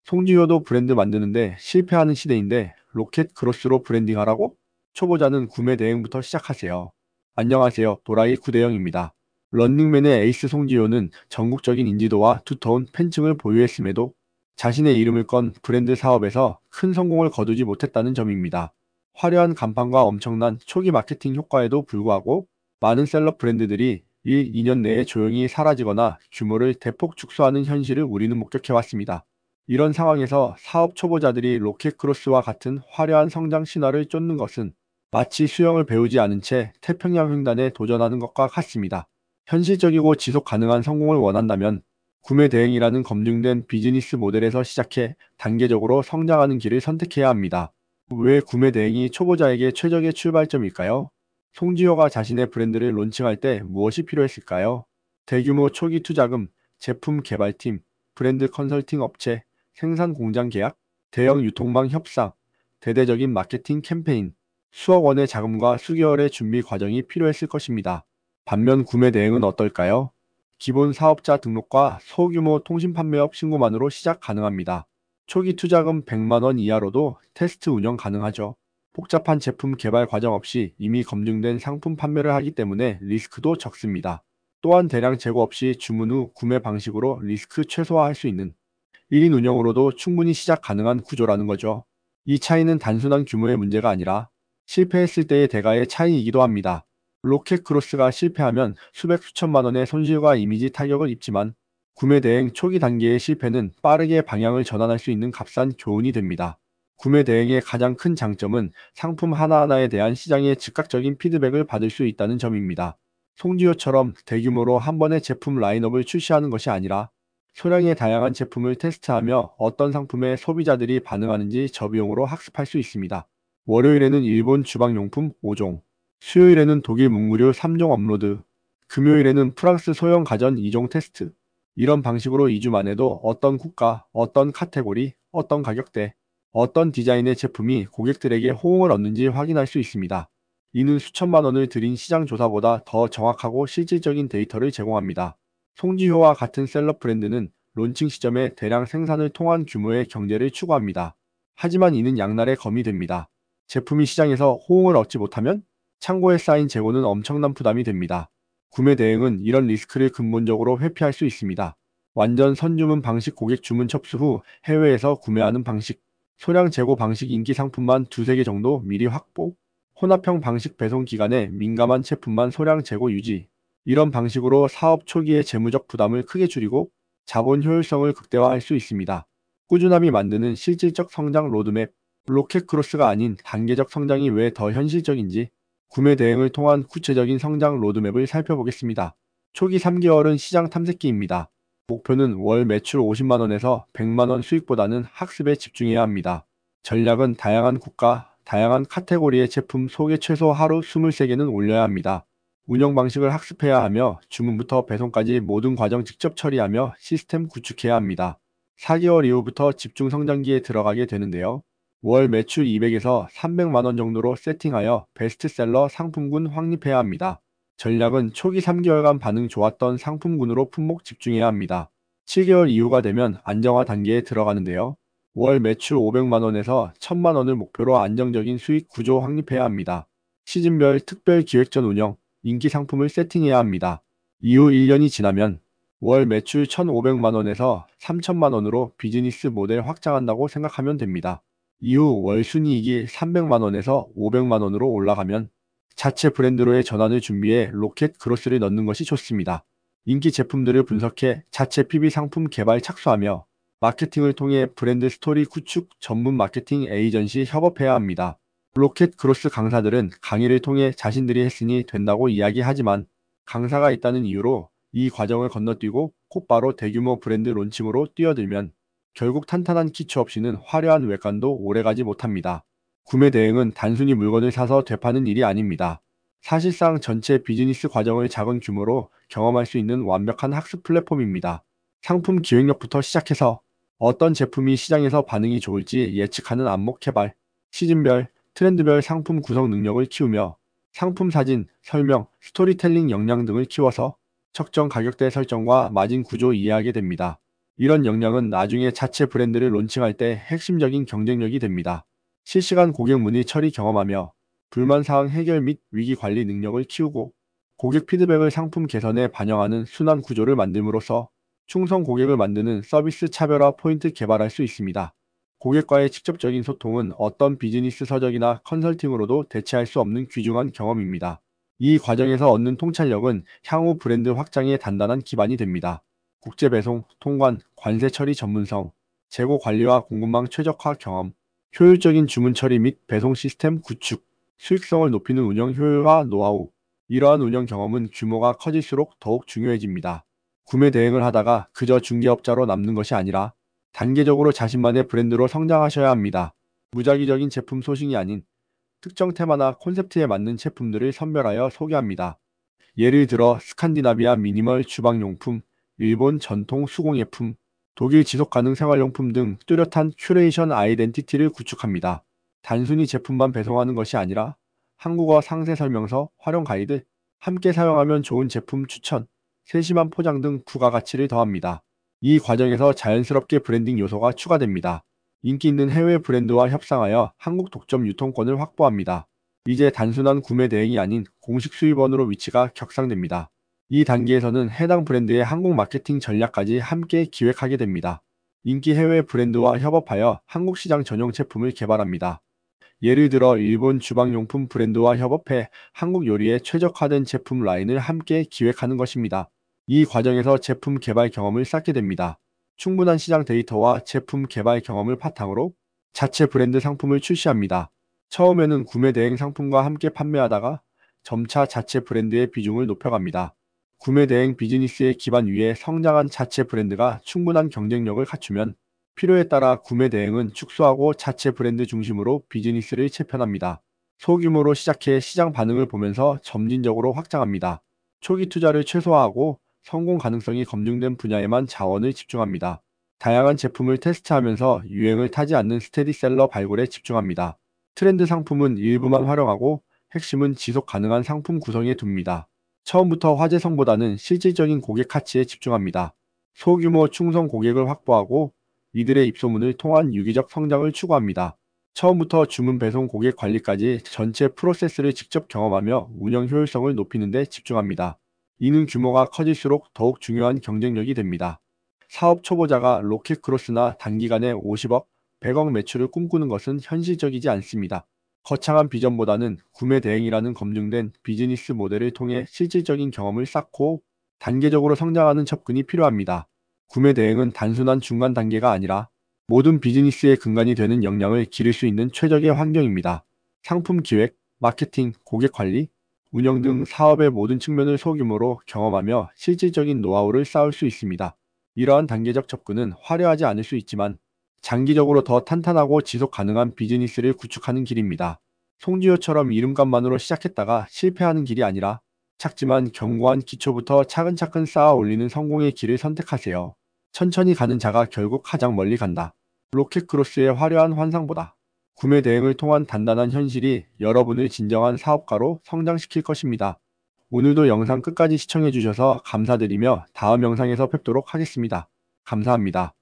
송지효도 브랜드 만드는데 실패하는 시대인데 로켓 크로스로 브랜딩하라고? 초보자는 구매 대행부터 시작하세요. 안녕하세요. 도라이 구대영입니다. 런닝맨의 에이스 송지효는 전국적인 인지도와 두터운 팬층을 보유했음에도 자신의 이름을 건 브랜드 사업에서 큰 성공을 거두지 못했다는 점입니다. 화려한 간판과 엄청난 초기 마케팅 효과에도 불구하고 많은 셀럽 브랜드들이 1, 2년 내에 조용히 사라지거나 규모를 대폭 축소하는 현실을 우리는 목격해왔습니다. 이런 상황에서 사업 초보자들이 로켓크로스와 같은 화려한 성장 신화를 쫓는 것은 마치 수영을 배우지 않은 채 태평양 횡단에 도전하는 것과 같습니다. 현실적이고 지속 가능한 성공을 원한다면 구매 대행이라는 검증된 비즈니스 모델에서 시작해 단계적으로 성장하는 길을 선택해야 합니다. 왜 구매 대행이 초보자에게 최적의 출발점일까요? 송지효가 자신의 브랜드를 론칭할 때 무엇이 필요했을까요? 대규모 초기 투자금, 제품 개발팀, 브랜드 컨설팅 업체, 생산 공장 계약, 대형 유통망 협상, 대대적인 마케팅 캠페인, 수억 원의 자금과 수개월의 준비 과정이 필요했을 것입니다. 반면 구매 대행은 어떨까요? 기본 사업자 등록과 소규모 통신 판매업 신고만으로 시작 가능합니다. 초기 투자금 100만 원 이하로도 테스트 운영 가능하죠. 복잡한 제품 개발 과정 없이 이미 검증된 상품 판매를 하기 때문에 리스크도 적습니다. 또한 대량 재고 없이 주문 후 구매 방식으로 리스크 최소화할 수 있는 1인 운영으로도 충분히 시작 가능한 구조라는 거죠. 이 차이는 단순한 규모의 문제가 아니라 실패했을 때의 대가의 차이이기도 합니다. 로켓 크로스가 실패하면 수백 수천만 원의 손실과 이미지 타격을 입지만 구매 대행 초기 단계의 실패는 빠르게 방향을 전환할 수 있는 값싼 교훈이 됩니다. 구매 대행의 가장 큰 장점은 상품 하나하나에 대한 시장의 즉각적인 피드백을 받을 수 있다는 점입니다. 송지효처럼 대규모로 한 번에 제품 라인업을 출시하는 것이 아니라 소량의 다양한 제품을 테스트하며 어떤 상품에 소비자들이 반응하는지 저비용으로 학습할 수 있습니다. 월요일에는 일본 주방용품 5종, 수요일에는 독일 문구류 3종 업로드, 금요일에는 프랑스 소형 가전 2종 테스트. 이런 방식으로 2주 만에도 어떤 국가, 어떤 카테고리, 어떤 가격대, 어떤 디자인의 제품이 고객들에게 호응을 얻는지 확인할 수 있습니다. 이는 수천만 원을 들인 시장 조사보다 더 정확하고 실질적인 데이터를 제공합니다. 송지효와 같은 셀럽 브랜드는 론칭 시점에 대량 생산을 통한 규모의 경제를 추구합니다. 하지만 이는 양날의 검이 됩니다. 제품이 시장에서 호응을 얻지 못하면 창고에 쌓인 재고는 엄청난 부담이 됩니다. 구매 대행은 이런 리스크를 근본적으로 회피할 수 있습니다. 완전 선주문 방식 고객 주문 접수 후 해외에서 구매하는 방식, 소량 재고 방식 인기 상품만 두세 개 정도 미리 확보, 혼합형 방식 배송 기간에 민감한 제품만 소량 재고 유지, 이런 방식으로 사업 초기의 재무적 부담을 크게 줄이고 자본 효율성을 극대화할 수 있습니다. 꾸준함이 만드는 실질적 성장 로드맵, 로켓 크로스가 아닌 단계적 성장이 왜 더 현실적인지 구매 대행을 통한 구체적인 성장 로드맵을 살펴보겠습니다. 초기 3개월은 시장 탐색기입니다. 목표는 월 매출 50만 원에서 100만 원 수익보다는 학습에 집중해야 합니다. 전략은 다양한 국가, 다양한 카테고리의 제품 소개 최소 하루 23개는 올려야 합니다. 운영 방식을 학습해야 하며 주문부터 배송까지 모든 과정 직접 처리하며 시스템 구축해야 합니다. 4개월 이후부터 집중 성장기에 들어가게 되는데요. 월 매출 200에서 300만 원 정도로 세팅하여 베스트셀러 상품군 확립해야 합니다. 전략은 초기 3개월간 반응 좋았던 상품군으로 품목 집중해야 합니다. 7개월 이후가 되면 안정화 단계에 들어가는데요. 월 매출 500만 원에서 1000만 원을 목표로 안정적인 수익 구조 확립해야 합니다. 시즌별 특별 기획전 운영, 인기 상품을 세팅해야 합니다. 이후 1년이 지나면 월 매출 1,500만 원에서 3천만 원으로 비즈니스 모델 확장한다고 생각하면 됩니다. 이후 월 순이익이 300만 원에서 500만 원으로 올라가면 자체 브랜드로의 전환을 준비해 로켓 크로스를 넣는 것이 좋습니다. 인기 제품들을 분석해 자체 PB 상품 개발 착수하며 마케팅을 통해 브랜드 스토리 구축 전문 마케팅 에이전시 협업해야 합니다. 로켓 크로스 강사들은 강의를 통해 자신들이 했으니 된다고 이야기하지만 강사가 있다는 이유로 이 과정을 건너뛰고 곧바로 대규모 브랜드 론칭으로 뛰어들면 결국 탄탄한 기초 없이는 화려한 외관도 오래가지 못합니다. 구매 대행은 단순히 물건을 사서 되파는 일이 아닙니다. 사실상 전체 비즈니스 과정을 작은 규모로 경험할 수 있는 완벽한 학습 플랫폼입니다. 상품 기획력부터 시작해서 어떤 제품이 시장에서 반응이 좋을지 예측하는 안목 개발, 시즌별, 트렌드별 상품 구성 능력을 키우며 상품 사진, 설명, 스토리텔링 역량 등을 키워서 적정 가격대 설정과 마진 구조 이해하게 됩니다. 이런 역량은 나중에 자체 브랜드를 론칭할 때 핵심적인 경쟁력이 됩니다. 실시간 고객 문의 처리 경험하며 불만 사항 해결 및 위기 관리 능력을 키우고 고객 피드백을 상품 개선에 반영하는 순환 구조를 만듦으로써 충성 고객을 만드는 서비스 차별화 포인트 개발할 수 있습니다. 고객과의 직접적인 소통은 어떤 비즈니스 서적이나 컨설팅으로도 대체할 수 없는 귀중한 경험입니다. 이 과정에서 얻는 통찰력은 향후 브랜드 확장의 단단한 기반이 됩니다. 국제 배송, 통관, 관세 처리 전문성, 재고 관리와 공급망 최적화 경험, 효율적인 주문 처리 및 배송 시스템 구축, 수익성을 높이는 운영 효율화 노하우. 이러한 운영 경험은 규모가 커질수록 더욱 중요해집니다. 구매 대행을 하다가 그저 중개업자로 남는 것이 아니라 단계적으로 자신만의 브랜드로 성장하셔야 합니다. 무작위적인 제품 소싱이 아닌 특정 테마나 콘셉트에 맞는 제품들을 선별하여 소개합니다. 예를 들어 스칸디나비아 미니멀 주방용품, 일본 전통 수공예품, 독일 지속가능 생활용품 등 뚜렷한 큐레이션 아이덴티티를 구축합니다. 단순히 제품만 배송하는 것이 아니라 한국어 상세 설명서, 활용 가이드, 함께 사용하면 좋은 제품 추천, 세심한 포장 등 부가가치를 더합니다. 이 과정에서 자연스럽게 브랜딩 요소가 추가됩니다. 인기 있는 해외 브랜드와 협상하여 한국 독점 유통권을 확보합니다. 이제 단순한 구매 대행이 아닌 공식 수입원으로 위치가 격상됩니다. 이 단계에서는 해당 브랜드의 한국 마케팅 전략까지 함께 기획하게 됩니다. 인기 해외 브랜드와 협업하여 한국 시장 전용 제품을 개발합니다. 예를 들어 일본 주방용품 브랜드와 협업해 한국 요리에 최적화된 제품 라인을 함께 기획하는 것입니다. 이 과정에서 제품 개발 경험을 쌓게 됩니다. 충분한 시장 데이터와 제품 개발 경험을 바탕으로 자체 브랜드 상품을 출시합니다. 처음에는 구매 대행 상품과 함께 판매하다가 점차 자체 브랜드의 비중을 높여갑니다. 구매 대행 비즈니스의 기반 위에 성장한 자체 브랜드가 충분한 경쟁력을 갖추면 필요에 따라 구매 대행은 축소하고 자체 브랜드 중심으로 비즈니스를 재편합니다. 소규모로 시작해 시장 반응을 보면서 점진적으로 확장합니다. 초기 투자를 최소화하고 성공 가능성이 검증된 분야에만 자원을 집중합니다. 다양한 제품을 테스트하면서 유행을 타지 않는 스테디셀러 발굴에 집중합니다. 트렌드 상품은 일부만 활용하고 핵심은 지속 가능한 상품 구성에 둡니다. 처음부터 화제성보다는 실질적인 고객 가치에 집중합니다. 소규모 충성 고객을 확보하고 이들의 입소문을 통한 유기적 성장을 추구합니다. 처음부터 주문 배송 고객 관리까지 전체 프로세스를 직접 경험하며 운영 효율성을 높이는 데 집중합니다. 이는 규모가 커질수록 더욱 중요한 경쟁력이 됩니다. 사업 초보자가 로켓 크로스나 단기간에 50억, 100억 매출을 꿈꾸는 것은 현실적이지 않습니다. 거창한 비전보다는 구매 대행이라는 검증된 비즈니스 모델을 통해 실질적인 경험을 쌓고 단계적으로 성장하는 접근이 필요합니다. 구매 대행은 단순한 중간 단계가 아니라 모든 비즈니스의 근간이 되는 역량을 기를 수 있는 최적의 환경입니다. 상품 기획, 마케팅, 고객 관리, 운영 등 사업의 모든 측면을 소규모로 경험하며 실질적인 노하우를 쌓을 수 있습니다. 이러한 단계적 접근은 화려하지 않을 수 있지만 장기적으로 더 탄탄하고 지속 가능한 비즈니스를 구축하는 길입니다. 송지효처럼 이름값만으로 시작했다가 실패하는 길이 아니라 작지만 견고한 기초부터 차근차근 쌓아 올리는 성공의 길을 선택하세요. 천천히 가는 자가 결국 가장 멀리 간다. 로켓 크로스의 화려한 환상보다 구매 대행을 통한 단단한 현실이 여러분을 진정한 사업가로 성장시킬 것입니다. 오늘도 영상 끝까지 시청해주셔서 감사드리며 다음 영상에서 뵙도록 하겠습니다. 감사합니다.